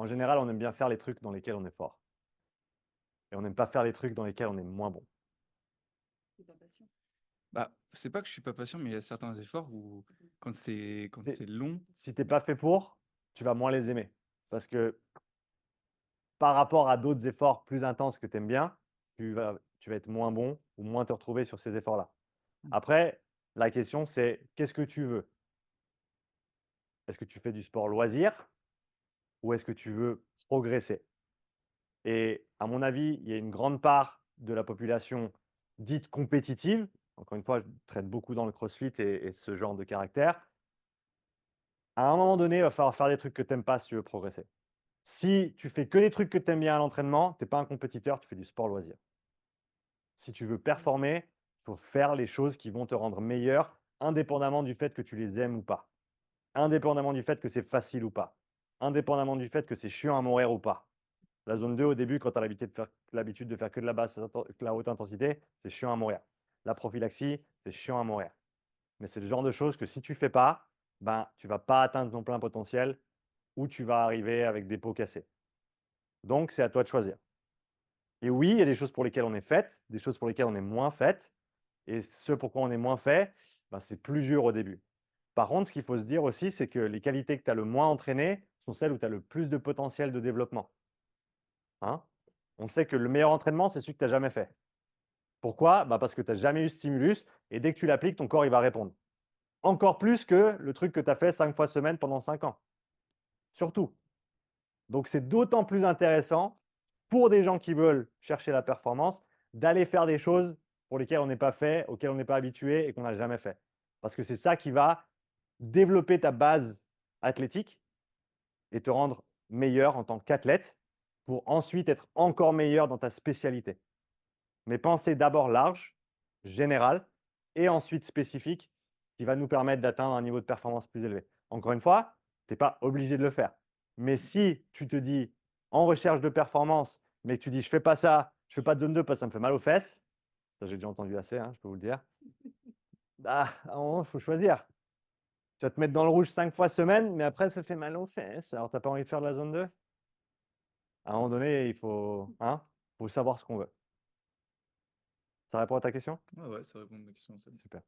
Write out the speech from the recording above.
En général, on aime bien faire les trucs dans lesquels on est fort. Et on n'aime pas faire les trucs dans lesquels on est moins bon. Bah, c'est pas que je suis pas patient, mais il y a certains efforts où quand Et c'est long, si tu n'es pas fait pour, tu vas moins les aimer. Parce que par rapport à d'autres efforts plus intenses que tu aimes bien, tu vas être moins bon ou moins te retrouver sur ces efforts-là. Après, la question, c'est qu'est-ce que tu veux? Est-ce que tu fais du sport loisir ou est-ce que tu veux progresser? Et à mon avis, il y a une grande part de la population dite compétitive. Encore une fois, je traite beaucoup dans le CrossFit et ce genre de caractère. À un moment donné, il va falloir faire des trucs que tu n'aimes pas si tu veux progresser. Si tu fais que les trucs que tu aimes bien à l'entraînement, tu n'es pas un compétiteur, tu fais du sport loisir. Si tu veux performer, il faut faire les choses qui vont te rendre meilleur, indépendamment du fait que tu les aimes ou pas. Indépendamment du fait que c'est facile ou pas. Indépendamment du fait que c'est chiant à mourir ou pas. La zone 2, au début, quand tu as l'habitude de faire que de la basse, que la haute intensité, c'est chiant à mourir. La prophylaxie, c'est chiant à mourir. Mais c'est le genre de choses que si tu ne fais pas, ben, tu ne vas pas atteindre ton plein potentiel ou tu vas arriver avec des pots cassés. Donc, c'est à toi de choisir. Et oui, il y a des choses pour lesquelles on est fait, des choses pour lesquelles on est moins fait. Et ce pourquoi on est moins fait, ben, c'est plus dur au début. Par contre, ce qu'il faut se dire aussi, c'est que les qualités que tu as le moins entraînées sont celles où tu as le plus de potentiel de développement. Hein? On sait que le meilleur entraînement, c'est celui que tu n'as jamais fait. Pourquoi? Bah parce que tu n'as jamais eu ce stimulus et dès que tu l'appliques, ton corps il va répondre. Encore plus que le truc que tu as fait 5 fois semaine pendant 5 ans. Surtout. Donc c'est d'autant plus intéressant pour des gens qui veulent chercher la performance d'aller faire des choses pour lesquelles on n'est pas fait, auxquelles on n'est pas habitué et qu'on n'a jamais fait. Parce que c'est ça qui va développer ta base athlétique et te rendre meilleur en tant qu'athlète pour ensuite être encore meilleur dans ta spécialité. Mais pensez d'abord large, général, et ensuite spécifique, qui va nous permettre d'atteindre un niveau de performance plus élevé. Encore une fois, tu n'es pas obligé de le faire. Mais si tu te dis en recherche de performance, mais que tu dis je ne fais pas ça, je ne fais pas de zone 2 parce que ça me fait mal aux fesses, ça j'ai déjà entendu assez, hein, je peux vous le dire. Ah, à un moment, il faut choisir. Tu vas te mettre dans le rouge 5 fois semaine, mais après ça fait mal aux fesses. Alors tu n'as pas envie de faire de la zone 2? À un moment donné, il faut savoir ce qu'on veut. Ça répond à ta question? ouais, ça répond à ma question, ça. Super.